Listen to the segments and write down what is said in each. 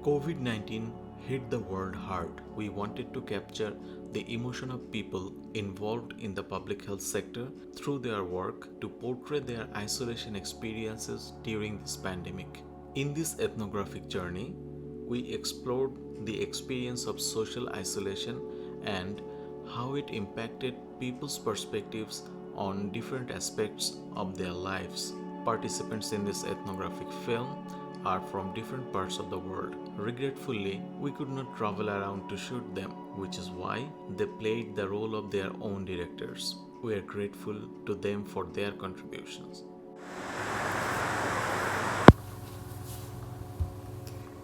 COVID-19 hit the world hard. We wanted to capture the emotion of people involved in the public health sector through their work to portray their isolation experiences during this pandemic. In this ethnographic journey, we explored the experience of social isolation and how it impacted people's perspectives on different aspects of their lives. Participants in this ethnographic film are from different parts of the world. Regretfully, we could not travel around to shoot them, which is why they played the role of their own directors. We are grateful to them for their contributions.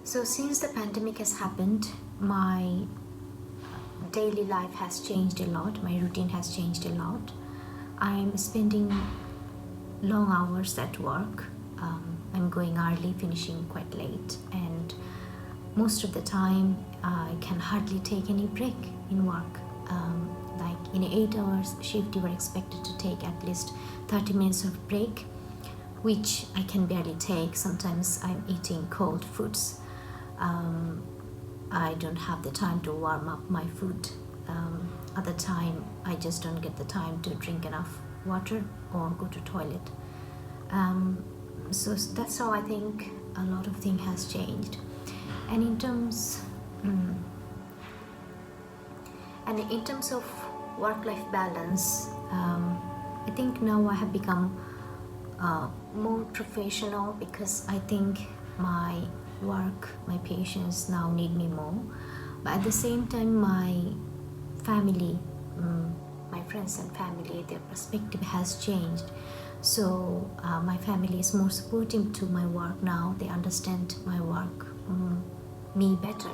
So, since the pandemic has happened, my daily life has changed a lot, my routine has changed a lot. I'm spending long hours at work. I'm going early, finishing quite late, and most of the time I can hardly take any break in work. Like in an 8 hours shift, you are expected to take at least 30 minutes of break, which I can barely take. Sometimes I'm eating cold foods. I don't have the time to warm up my food. Other time, I just don't get the time to drink enough water or go to toilet. So that's how I think a lot of things has changed. And in terms of work-life balance, I think now I have become more professional because I think my work, my patients now need me more. But at the same time, my family, my friends and family, their perspective has changed. So my family is more supportive to my work now. They understand my work, me better.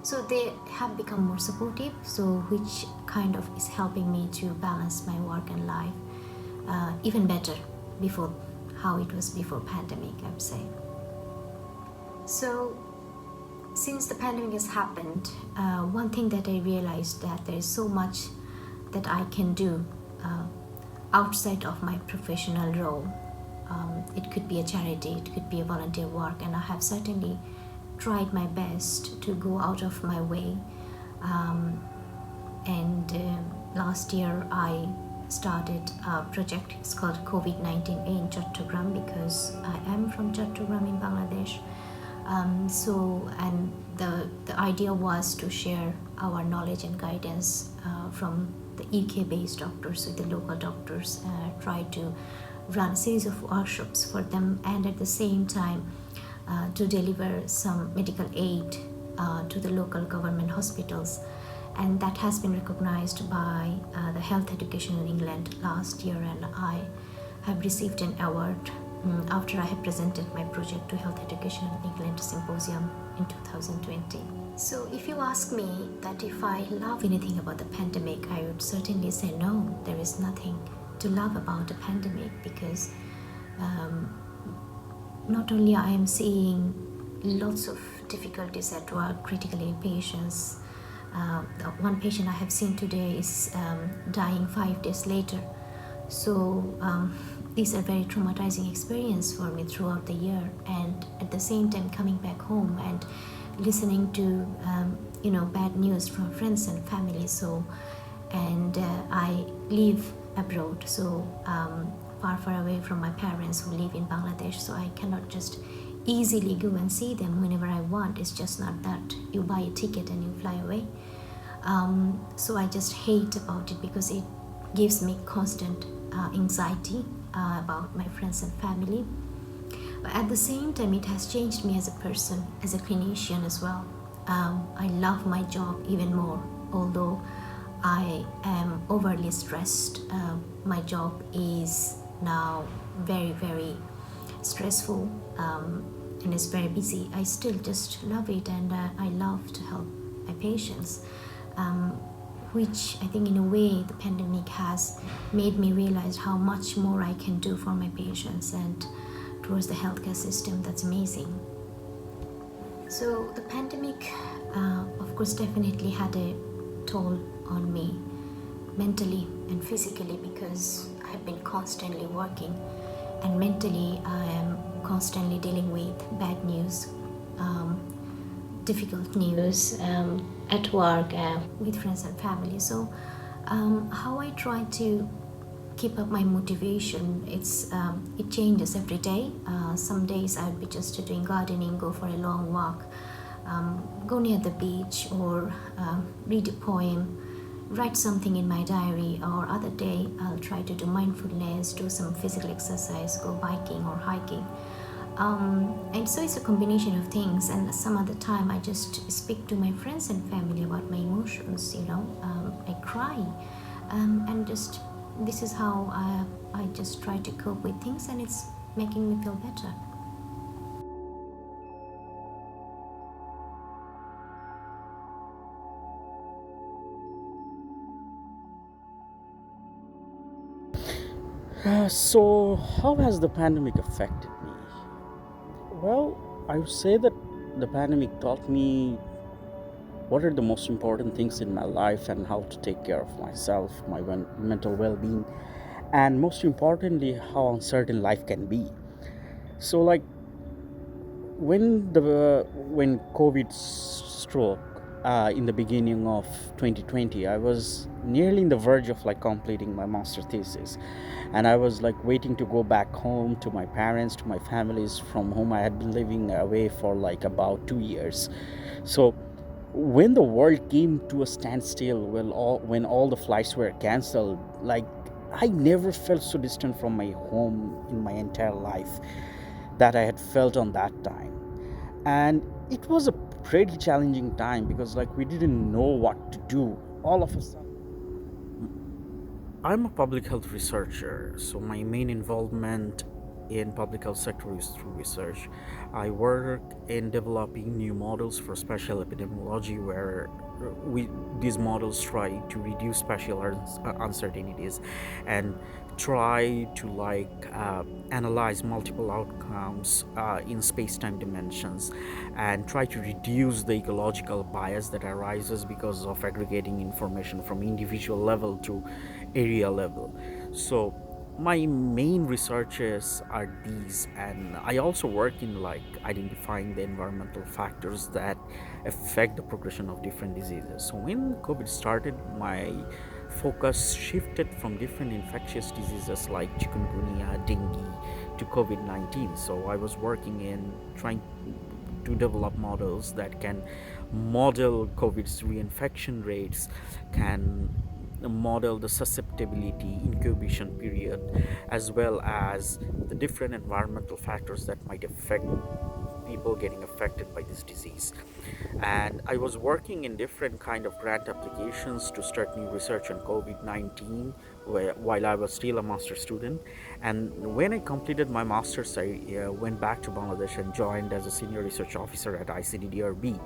So they have become more supportive, so which kind of is helping me to balance my work and life even better before how it was before pandemic, I would say. So since the pandemic has happened, one thing that I realized that there is so much that I can do outside of my professional role. It could be a charity, it could be a volunteer work, and I have certainly tried my best to go out of my way. Last year I started a project. It's called COVID-19 in Chattogram because I am from Chattogram in Bangladesh. The idea was to share our knowledge and guidance from the UK-based doctors with the local doctors, try to run a series of workshops for them, and at the same time to deliver some medical aid to the local government hospitals. And that has been recognized by the Health Education in England last year, and I have received an award after I have presented my project to Health Education in England Symposium in 2020. So if you ask me that if I love anything about the pandemic, I would certainly say no, there is nothing to love about the pandemic, because not only I am seeing lots of difficulties at work, critical ill patients. The one patient I have seen today is dying 5 days later. So these are very traumatizing experience for me throughout the year, and at the same time coming back home and listening to bad news from friends and family. So I live abroad, so far away from my parents who live in Bangladesh, so I cannot just easily go and see them whenever I want. It's just not that you buy a ticket and you fly away. So I just hate about it because it gives me constant anxiety about my friends and family. But at the same time, it has changed me as a person, as a clinician as well. I love my job even more, although I am overly stressed. My job is now very, very stressful and is very busy. I still just love it, and I love to help my patients, which I think in a way the pandemic has made me realize how much more I can do for my patients and towards the healthcare system. That's amazing. So the pandemic, of course, definitely had a toll on me mentally and physically, because I have been constantly working, and mentally I am constantly dealing with bad news, difficult news at work, with friends and family. So, how I try to keep up my motivation, it changes every day. Some days I would be just doing gardening, go for a long walk, go near the beach, or read a poem, write something in my diary. Or other day I'll try to do mindfulness, do some physical exercise, go biking or hiking. And so it's a combination of things. And some other time I just speak to my friends and family about my emotions. I cry, and just this is how I just try to cope with things, and it's making me feel better. So, how has the pandemic affected me? Well, I would say that the pandemic taught me what are the most important things in my life and how to take care of myself, my mental well being, and most importantly, how uncertain life can be. So, like when COVID struck in the beginning of 2020, I was nearly in the verge of like completing my master thesis, and I was like waiting to go back home to my parents, to my families from whom I had been living away for like about 2 years. So when the world came to a standstill, when all the flights were cancelled, like I never felt so distant from my home in my entire life that I had felt on that time. And it was a pretty challenging time because like we didn't know what to do all of a sudden. I'm a public health researcher, so my main involvement in public health sector is through research. I work in developing new models for spatial epidemiology, where we these models try to reduce spatial uncertainties and try to analyze multiple outcomes in space-time dimensions and try to reduce the ecological bias that arises because of aggregating information from individual level to area level. So my main researches are these, and I also work in like identifying the environmental factors that affect the progression of different diseases. So when COVID started, my focus shifted from different infectious diseases like chikungunya, dengue to COVID-19. So I was working in trying to develop models that can model COVID's reinfection rates, can model the susceptibility incubation period, as well as the different environmental factors that might affect people getting affected by this disease. And I was working in different kind of grant applications to start new research on COVID-19 while I was still a master student. And when I completed my master's, I went back to Bangladesh and joined as a senior research officer at ICDDRB.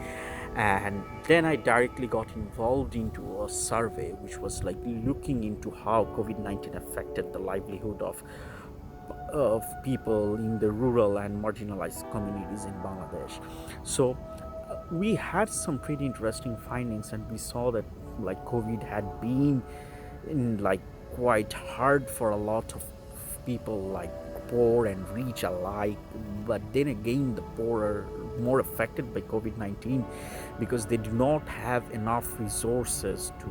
And then I directly got involved into a survey which was like looking into how COVID-19 affected the livelihood of people in the rural and marginalized communities in Bangladesh. So we had some pretty interesting findings, and we saw that like COVID had been in like quite hard for a lot of people, like poor and rich alike. But then again, the poor are more affected by COVID-19 because they do not have enough resources to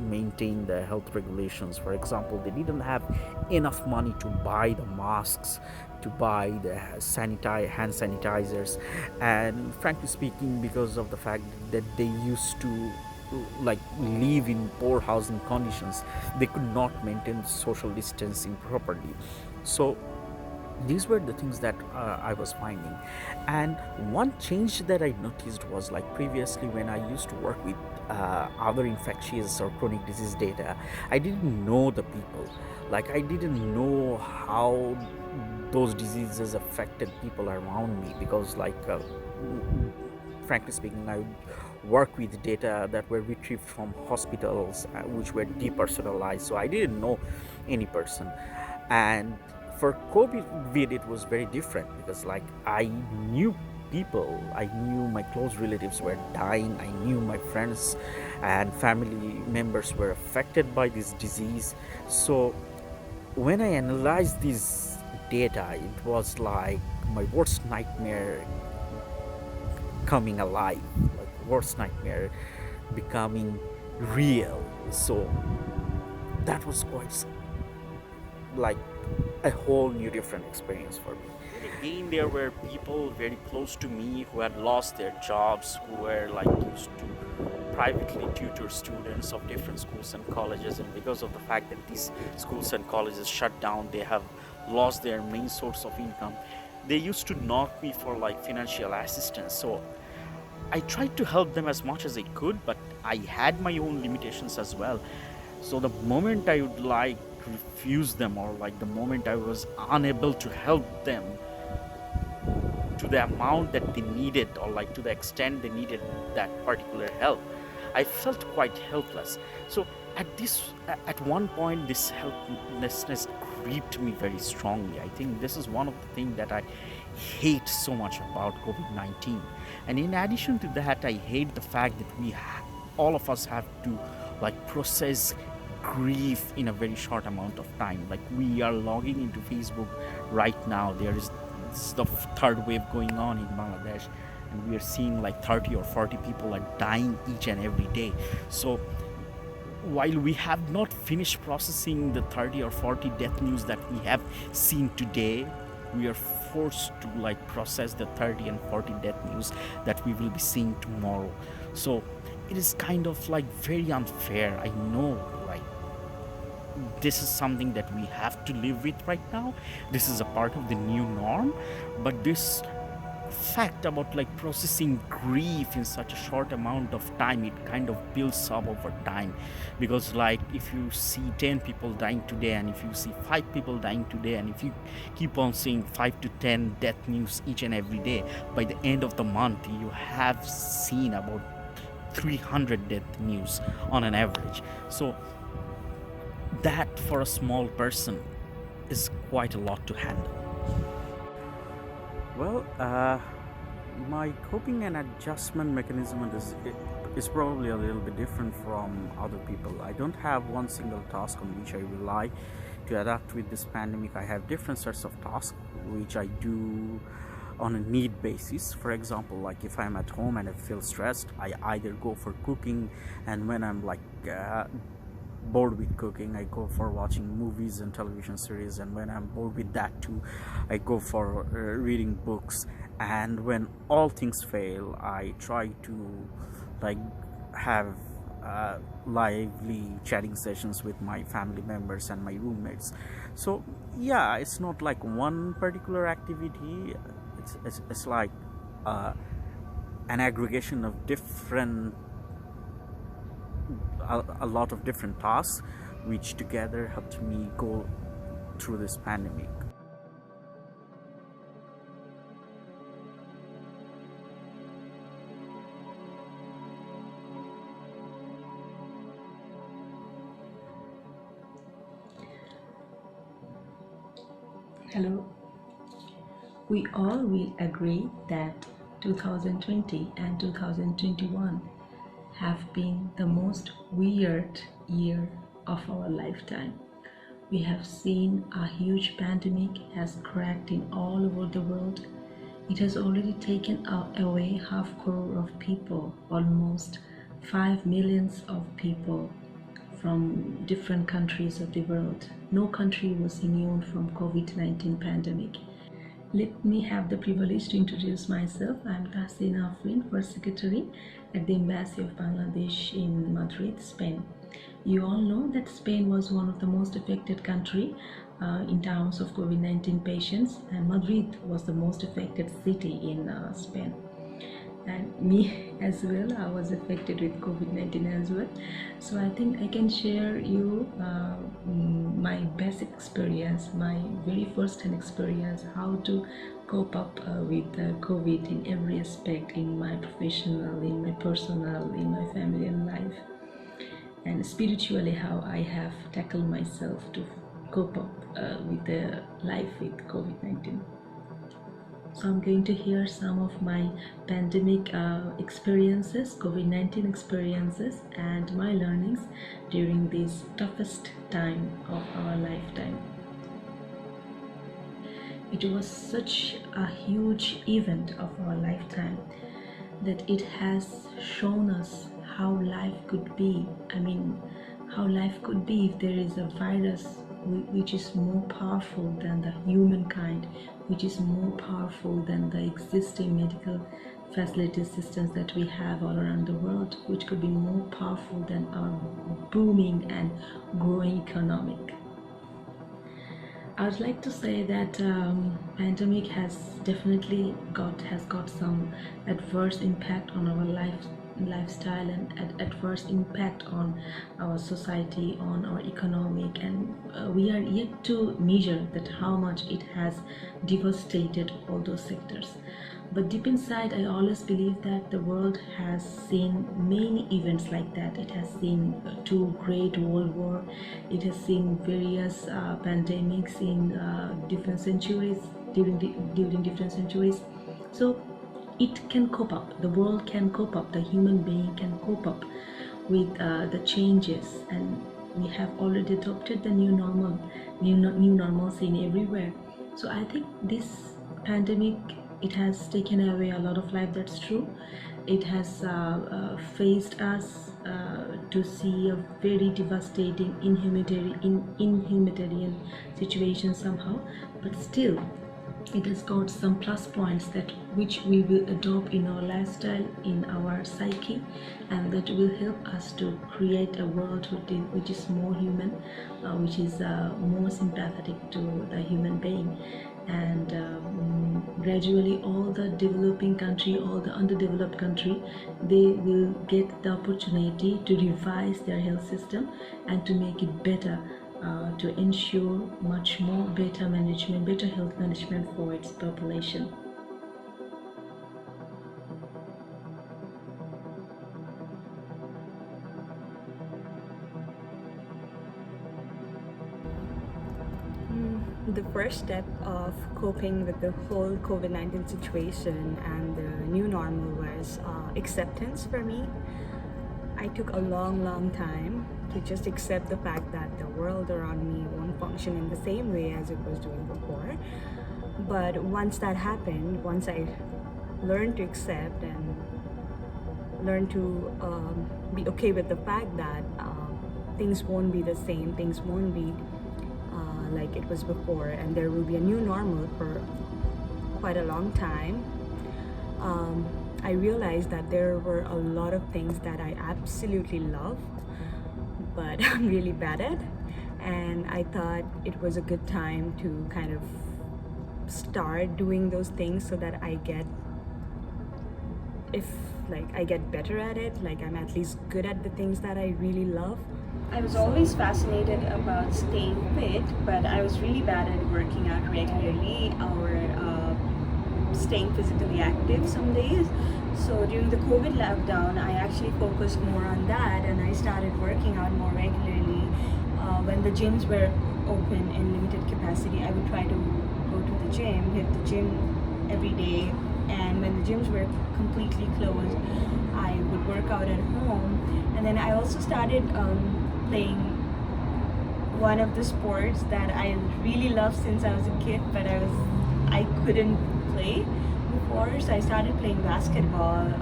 maintain the health regulations. For example, they didn't have enough money to buy the masks, to buy the hand sanitizers, and frankly speaking, because of the fact that they used to like live in poor housing conditions, they could not maintain social distancing properly. So these were the things that I was finding. And one change that I noticed was like previously when I used to work with other infectious or chronic disease data, I didn't know the people. Like I didn't know how those diseases affected people around me because frankly speaking, I would work with data that were retrieved from hospitals which were depersonalized, so I didn't know any person. And for COVID, it was very different because like I knew people, I knew my close relatives were dying, I knew my friends and family members were affected by this disease. So when I analyzed this data, it was like my worst nightmare coming alive. worst nightmare becoming real. So that was quite like a whole new different experience for me. Again, there were people very close to me who had lost their jobs, who were like used to privately tutor students of different schools and colleges, and because of the fact that these schools and colleges shut down, they have lost their main source of income. They used to knock me for like financial assistance. So I tried to help them as much as I could, but I had my own limitations as well. So the moment I would like refuse them, or like the moment I was unable to help them to the amount that they needed, or like to the extent they needed that particular help, I felt quite helpless. So at one point, this helplessness gripped me very strongly. I think this is one of the things that I hate so much about COVID-19. And in addition to that, I hate the fact that all of us have to like process grief in a very short amount of time. Like, we are logging into Facebook right now. There is the third wave going on in Bangladesh, and we are seeing like 30 or 40 people are dying each and every day. So while we have not finished processing the 30 or 40 death news that we have seen today, we are forced to like process the 30 and 40 death news that we will be seeing tomorrow. So it is kind of like very unfair. I know, like, this is something that we have to live with right now. This is a part of the new norm. But this fact about like processing grief in such a short amount of time, it kind of builds up over time. Because like, if you see 10 people dying today, and if you see 5 people dying today, and if you keep on seeing 5 to 10 death news each and every day, by the end of the month you have seen about 300 death news on an average. So that, for a small person, is quite a lot to handle. Well, my coping and adjustment mechanism is probably a little bit different from other people. I don't have one single task on which I rely to adapt with this pandemic. I have different sets of tasks which I do on a need basis. For example, like if I'm at home and I feel stressed, I either go for cooking, and when I'm like bored with cooking, I go for watching movies and television series, and when I'm bored with that too, I go for reading books. And when all things fail, I try to like have lively chatting sessions with my family members and my roommates. So yeah, it's not like one particular activity. It's like an aggregation of different a lot of different tasks which together helped me go through this pandemic. Hello. We all will agree that 2020 and 2021 have been the most weird year of our lifetime. We have seen a huge pandemic has cracked in all over the world. It has already taken away half crore of people, almost 5 millions of people from different countries of the world. No country was immune from COVID-19 pandemic. Let me have the privilege to introduce myself. I'm Tahsina Afrin, First Secretary at the Embassy of Bangladesh in Madrid, Spain. You all know that Spain was one of the most affected country in terms of COVID-19 patients, and Madrid was the most affected city in Spain. And me as well, I was affected with COVID-19 as well. So I think I can share you my basic experience, my very first-hand experience, how to cope up with COVID in every aspect, in my professional, in my personal, in my family and life, and spiritually how I have tackled myself to cope up with the life with COVID-19. So I'm going to hear some of my pandemic experiences, COVID-19 experiences, and my learnings during this toughest time of our lifetime. It was such a huge event of our lifetime. that it has shown us how life could be. I mean, how life could be if there is a virus which is more powerful than the humankind, which is more powerful than the existing medical facility systems that we have all around the world, which could be more powerful than our booming and growing economic. I would like to say that pandemic has definitely got some adverse impact on our lifestyle and adverse impact on our society, on our economic, and we are yet to measure that how much it has devastated all those sectors. But deep inside, I always believe that the world has seen many events like that. It has seen two great world war. It has seen various pandemics in different centuries, during different centuries. So it can cope up. The world can cope up. The human being can cope up with the changes, and we have already adopted the new normal, new normalcy in everywhere. So I think this pandemic, it has taken away a lot of life. That's true. It has faced us to see a very devastating, inhumanitarian situation somehow. But still, it has got some plus points that which we will adopt in our lifestyle, in our psyche, and that will help us to create a world which is more human, which is more sympathetic to the human being. And gradually all the developing country, all the underdeveloped country, they will get the opportunity to revise their health system and to make it better, to ensure much more better management, better health management for its population. The first step of coping with the whole COVID-19 situation and the new normal was acceptance for me. I took a long time to just accept the fact that the world around me won't function in the same way as it was doing before. But once that happened, once I learned to accept and learned to be okay with the fact that things won't be the same, things won't be like it was before, and there will be a new normal for quite a long time, I realized that there were a lot of things that I absolutely love, but I'm really bad at. And I thought it was a good time to kind of start doing those things so that I get better at it, like I'm at least good at the things that I really love. I was always fascinated about staying fit, but I was really bad at working out regularly or staying physically active some days. So during the COVID lockdown, I actually focused more on that, and I started working out more regularly. When the gyms were open in limited capacity, I would try to go to the gym, hit the gym every day, and when the gyms were completely closed, I would work out at home. And then I also started playing one of the sports that I really loved since I was a kid, but I couldn't play before, so I started playing basketball.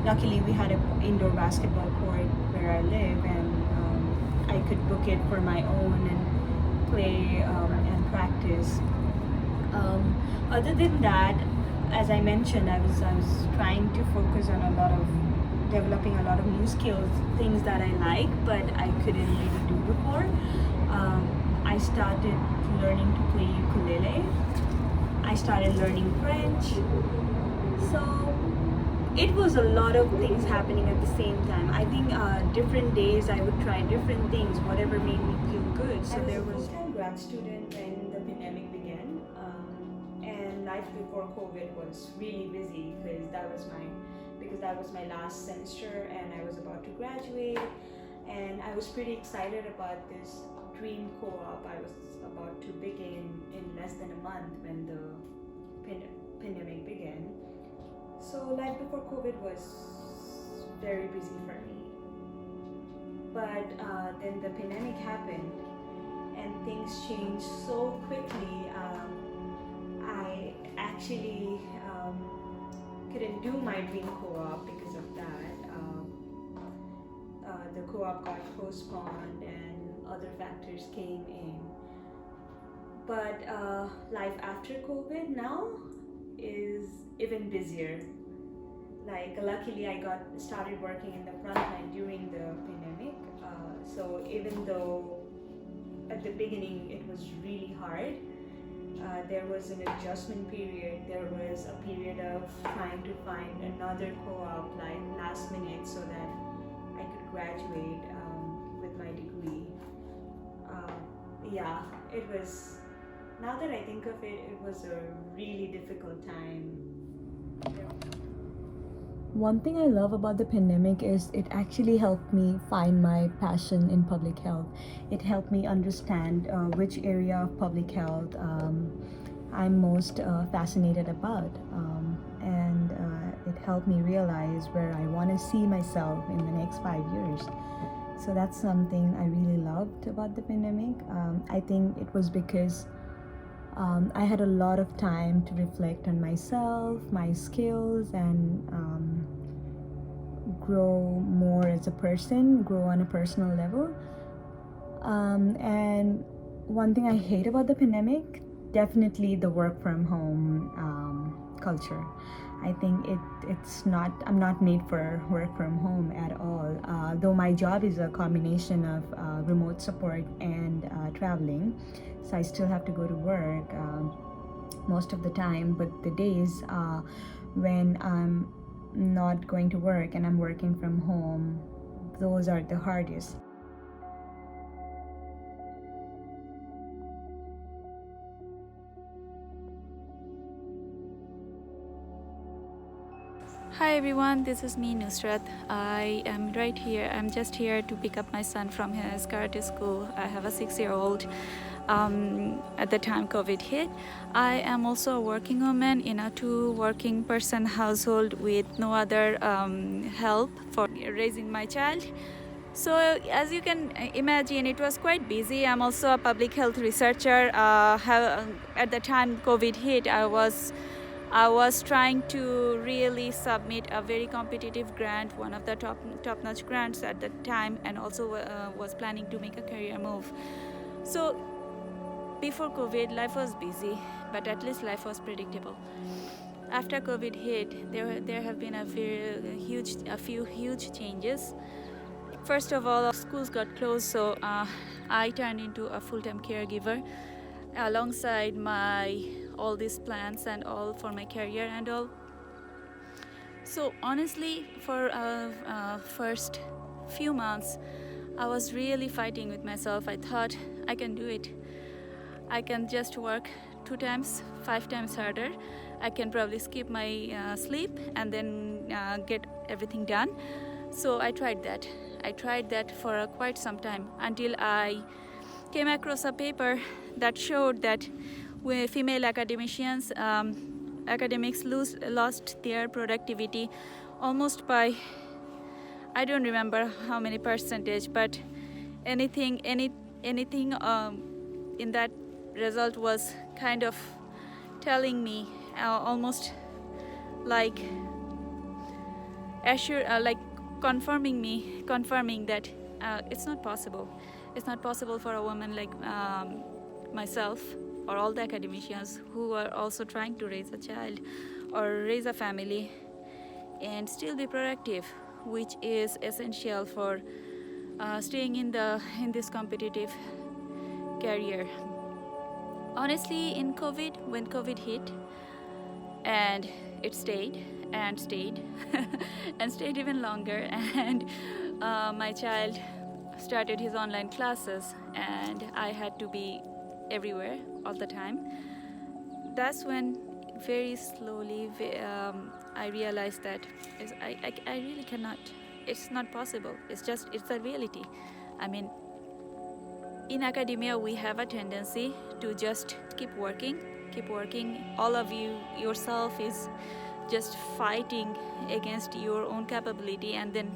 Luckily, we had an indoor basketball court where I live, and I could book it for my own and play and practice. Other than that, as I mentioned, I was trying to focus on developing a lot of new skills, things that I like, but I couldn't really do before. I started learning to play ukulele. I started learning French. So it was a lot of things happening at the same time. I think different days I would try different things, whatever made me feel good. So there was a full-time grad student when the pandemic began, and life before COVID was really busy because that was my last semester and I was about to graduate, and I was pretty excited about this dream co-op I was about to begin in less than a month when the pandemic began. So life before COVID was very busy for me. But then the pandemic happened and things changed so quickly. I actually couldn't do my dream co-op because of that. The co-op got postponed and other factors came in. But life after COVID now is even busier. Like luckily I got started working in the front line during the pandemic. So even though at the beginning it was really hard, there was an adjustment period. There was a period of trying to find another co-op like last minute so that I could graduate with my degree. Yeah, it was, now that I think of it, it was a really difficult time. One thing I love about the pandemic is it actually helped me find my passion in public health. It helped me understand which area of public health I'm most fascinated about. And it helped me realize where I want to see myself in the next 5 years. So that's something I really loved about the pandemic. I think it was because I had a lot of time to reflect on myself, my skills, and grow more as a person, grow on a personal level. And one thing I hate about the pandemic, definitely the work from home culture. I think I'm not made for work from home at all. Though my job is a combination of remote support and traveling, so I still have to go to work most of the time. But the days when I'm not going to work and I'm working from home, those are the hardest. Hi everyone, this is me Nusrat. I am right here. I'm just here to pick up my son from his karate school. I have a 6-year-old. At the time COVID hit, I am also a working woman in a 2 working person household with no other help for raising my child. So as you can imagine, it was quite busy. I'm also a public health researcher. At the time COVID hit, I was trying to really submit a very competitive grant, one of the top-notch grants at the time, and also was planning to make a career move. So before COVID, life was busy, but at least life was predictable. After COVID hit, there have been a few huge changes. First of all, schools got closed, so I turned into a full-time caregiver alongside all these plans and all for my career and all. So honestly, for first few months, I was really fighting with myself. I thought I can do it. I can just work 2 times, 5 times harder. I can probably skip my sleep and then get everything done. So I tried that. I tried that for quite some time until I came across a paper that showed that when female academics lost their productivity almost by, I don't remember how many percentage, but anything in that result was kind of telling me almost like confirming that it's not possible. It's not possible for a woman like myself or all the academicians who are also trying to raise a child or raise a family and still be productive, which is essential for staying in this competitive career. Honestly, when COVID hit, and it stayed and stayed and stayed even longer, and my child started his online classes and I had to be everywhere all the time. That's when very slowly I realized that I really cannot. It's not possible. It's a reality. I mean, in academia we have a tendency to just keep working. All of you yourself is just fighting against your own capability and then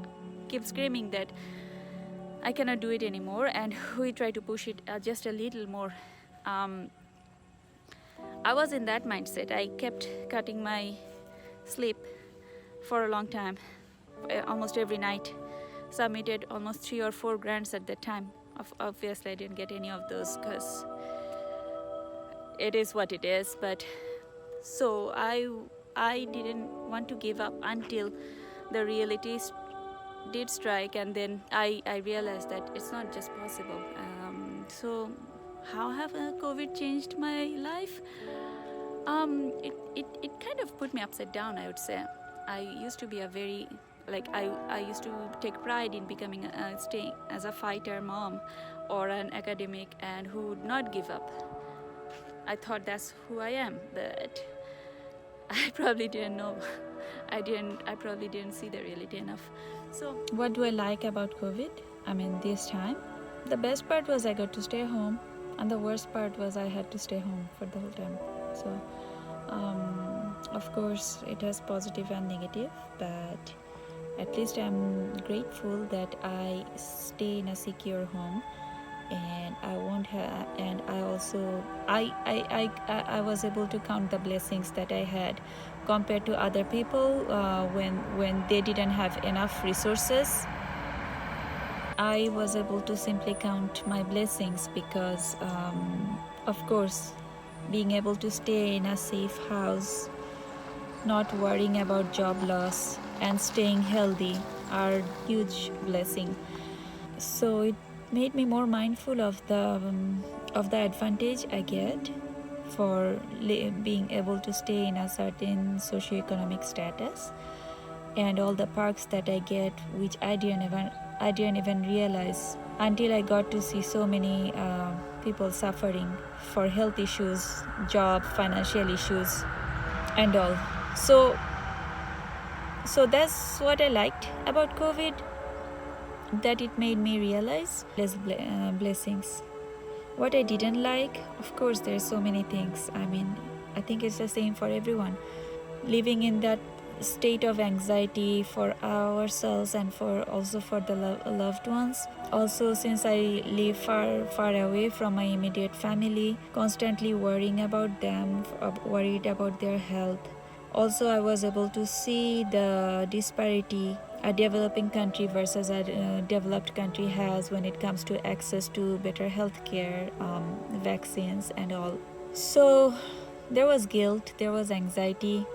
keep screaming that I cannot do it anymore, and we try to push it just a little more. I was in that mindset. I kept cutting my sleep for a long time, almost every night. Submitted almost 3 or 4 grants at that time. Obviously, I didn't get any of those because it is what it is. But so I didn't want to give up until the reality did strike, and then I realized that it's not just possible. So how have COVID changed my life? It kind of put me upside down, I would say. I used to be a very, I used to take pride in becoming staying as a fighter mom or an academic and who would not give up. I thought that's who I am, but I probably didn't know. I probably didn't see the reality enough. So what do I like about COVID? I mean, this time, the best part was I got to stay home, and the worst part was I had to stay home for the whole time. So of course it has positive and negative, but at least I'm grateful that I stay in a secure home, and I won't have, and I also I was able to count the blessings that I had compared to other people when they didn't have enough resources. I was able to simply count my blessings because of course being able to stay in a safe house, not worrying about job loss, and staying healthy are huge blessing. So it made me more mindful of the advantage I get for being able to stay in a certain socioeconomic status, and all the perks that I get, which I didn't even realize until I got to see so many people suffering for health issues, job, financial issues, and all. So that's what I liked about COVID, that it made me realize less blessings. What I didn't like, of course, there's so many things. I mean, I think it's the same for everyone. Living in that state of anxiety for ourselves and also for the loved ones. Also, since I live far away from my immediate family, constantly worrying about them, worried about their health. Also, I was able to see the disparity a developing country versus a developed country has when it comes to access to better health care, vaccines and all. So there was guilt, there was anxiety,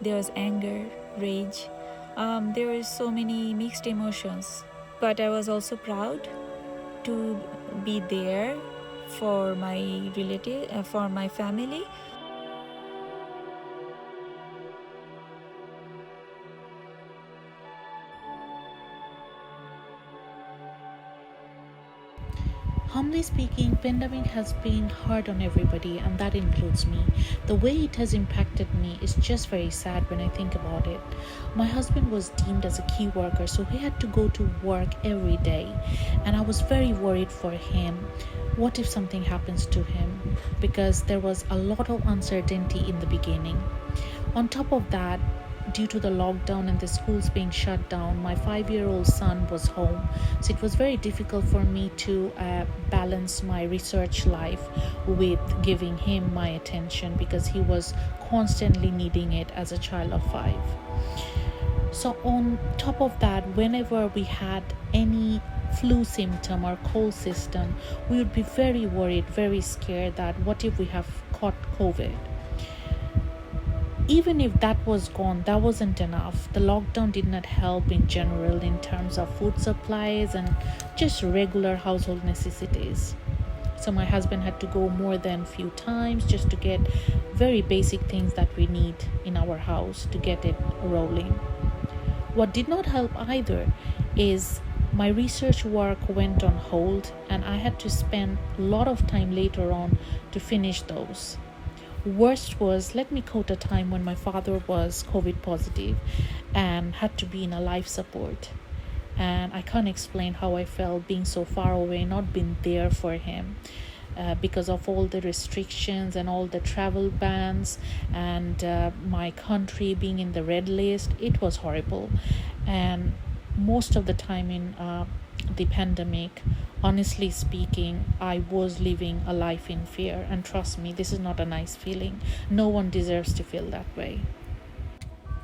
there was anger, rage. There were so many mixed emotions. But I was also proud to be there for my relative, for my family. Humbly speaking, pandemic has been hard on everybody, and that includes me. The way it has impacted me is just very sad when I think about it. My husband was deemed as a key worker, so he had to go to work every day, and I was very worried for him. What if something happens to him? Because there was a lot of uncertainty in the beginning. On top of that, due to the lockdown and the schools being shut down, my 5-year-old son was home. So it was very difficult for me to balance my research life with giving him my attention, because he was constantly needing it as a child of 5. So on top of that, whenever we had any flu symptom or cold system, we would be very worried, very scared that what if we have caught COVID? Even if that was gone, that wasn't enough. The lockdown did not help in general in terms of food supplies and just regular household necessities. So my husband had to go more than few times just to get very basic things that we need in our house to get it rolling. What did not help either is my research work went on hold, and I had to spend a lot of time later on to finish those. Worst was, let me quote a time when my father was COVID positive and had to be in a life support. And I can't explain how I felt being so far away, not being there for him because of all the restrictions and all the travel bans, and my country being in the red list. It was horrible. And most of the time in the pandemic, honestly speaking, I was living a life in fear, and trust me, this is not a nice feeling. No one deserves to feel that way.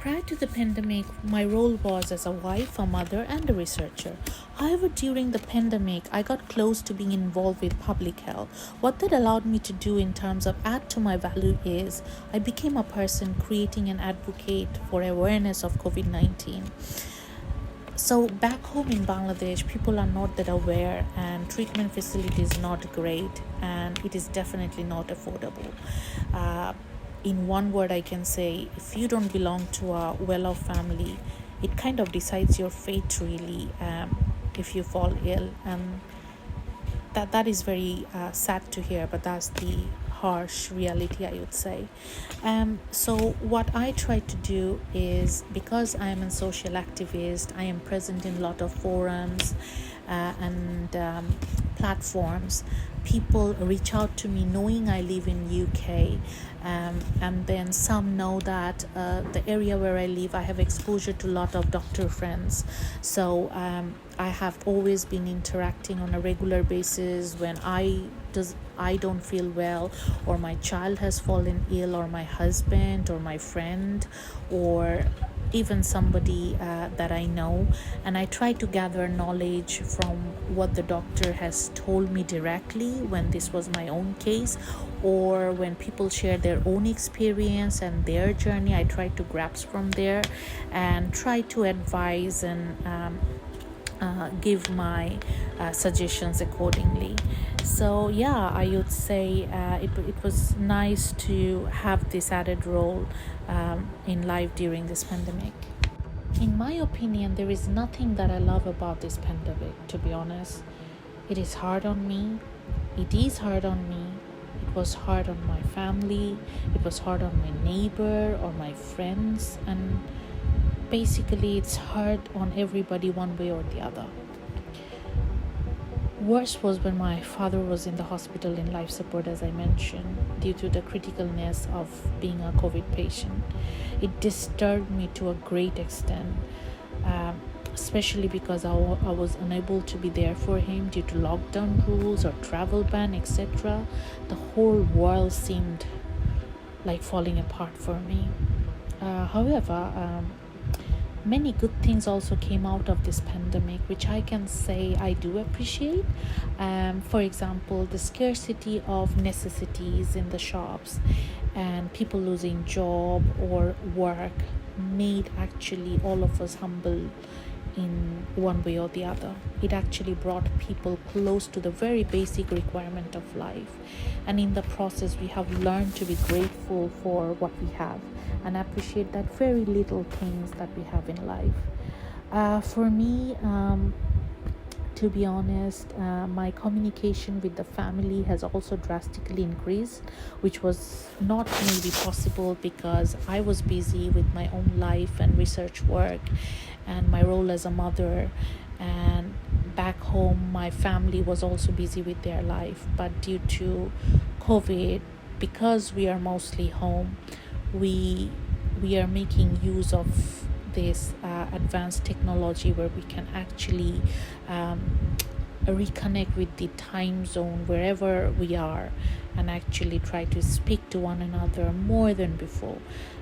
prior to the pandemic, my role was as a wife, a mother, and a researcher. However, during the pandemic, I got close to being involved with public health. What that allowed me to do in terms of add to my value is I became a person creating an advocate for awareness of COVID-19. So back home in Bangladesh, people are not that aware, and treatment facility is not great, and it is definitely not affordable. In one word, I can say, if you don't belong to a well-off family, it kind of decides your fate really, if you fall ill. And that is very sad to hear, but that's the harsh reality, I would say. So what I try to do is, because I am a social activist, I am present in a lot of forums and platforms. People reach out to me knowing I live in UK, and then some know that the area where I live, I have exposure to a lot of doctor friends. So I have always been interacting on a regular basis when I don't feel well, or my child has fallen ill, or my husband, or my friend, or even somebody that I know, and I try to gather knowledge from what the doctor has told me directly when this was my own case, or when people share their own experience and their journey. I try to grasp from there and try to advise and give my suggestions accordingly. So yeah, I would say it was nice to have this added role in life during this pandemic. In my opinion, there is nothing that I love about this pandemic, to be honest. It is hard on me. It is hard on me. It was hard on my family. It was hard on my neighbor or my friends. And basically, it's hard on everybody one way or the other. Worst was when my father was in the hospital in life support, as I mentioned, due to the criticalness of being a COVID patient. It disturbed me to a great extent, especially because I was unable to be there for him due to lockdown rules or travel ban, etc. The whole world seemed like falling apart for me. However, many good things also came out of this pandemic, which I can say I do appreciate. For example, the scarcity of necessities in the shops and people losing job or work made actually all of us humble in one way or the other. It actually brought people close to the very basic requirement of life, and in the process we have learned to be grateful for what we have and appreciate that very little things that we have in life. For me, to be honest, my communication with the family has also drastically increased, which was not maybe possible because I was busy with my own life and research work and my role as a mother, and back home my family was also busy with their life. But due to COVID, because we are mostly home, we are making use of this advanced technology where we can actually reconnect with the time zone wherever we are and actually try to speak to one another more than before,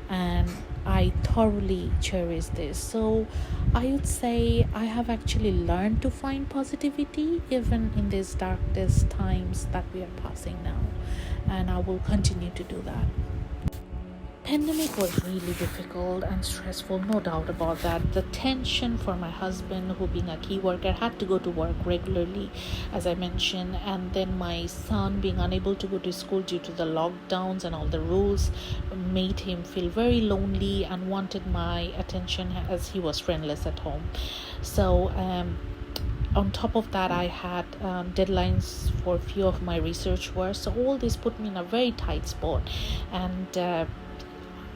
and I thoroughly cherish this. So I would say I have actually learned to find positivity even in these darkest times that we are passing now, and I will continue to do that. Pandemic was really difficult and stressful, no doubt about that. The tension for my husband, who being a key worker had to go to work regularly, as I mentioned, and then my son being unable to go to school due to the lockdowns and all the rules made him feel very lonely and wanted my attention as he was friendless at home. So on top of that, I had deadlines for a few of my research work, so all this put me in a very tight spot, and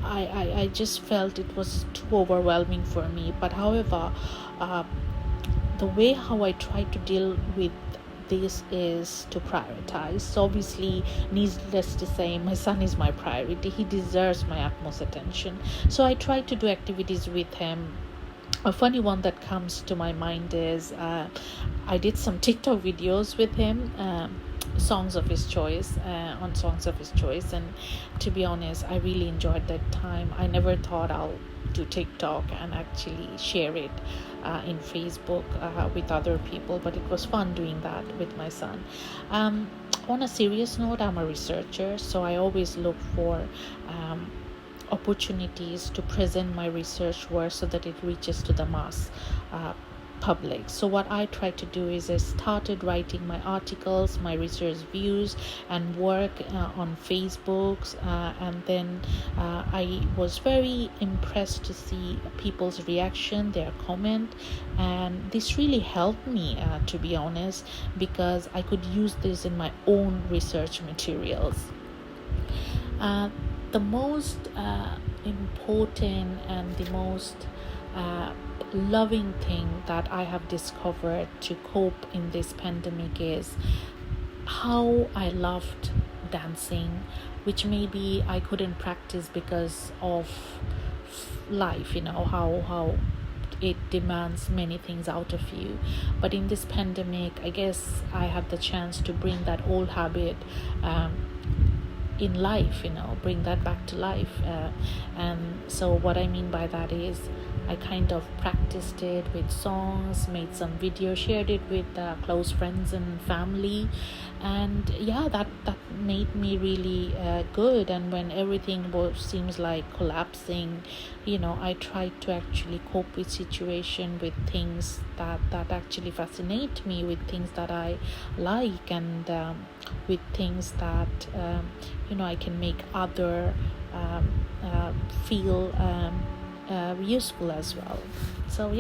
I just felt it was too overwhelming for me. But however, the way how I try to deal with this is to prioritize. So obviously, needless to say, my son is my priority. He deserves my utmost attention. So I try to do activities with him. A funny one that comes to my mind is I did some TikTok videos with him, songs of his choice, and to be honest, I really enjoyed that time. I never thought I'll to TikTok and actually share it in Facebook with other people, but it was fun doing that with my son. On a serious note, I'm a researcher, so I always look for opportunities to present my research work so that it reaches to the mass public. So what I try to do is I started writing my articles, my research views and work on Facebook, and then I was very impressed to see people's reaction, their comment, and this really helped me, to be honest, because I could use this in my own research materials. The most important and the most loving thing that I have discovered to cope in this pandemic is how I loved dancing, which maybe I couldn't practice because of life, how it demands many things out of you. But in this pandemic, I guess I had the chance to bring that old habit in life, bring that back to life. And so what I mean by that is I kind of practiced it with songs, made some videos, shared it with close friends and family, and that made me really good. And when everything seems like collapsing, I tried to actually cope with situation with things that actually fascinate me, with things that I like, and with things that I can make other feel useful as well. So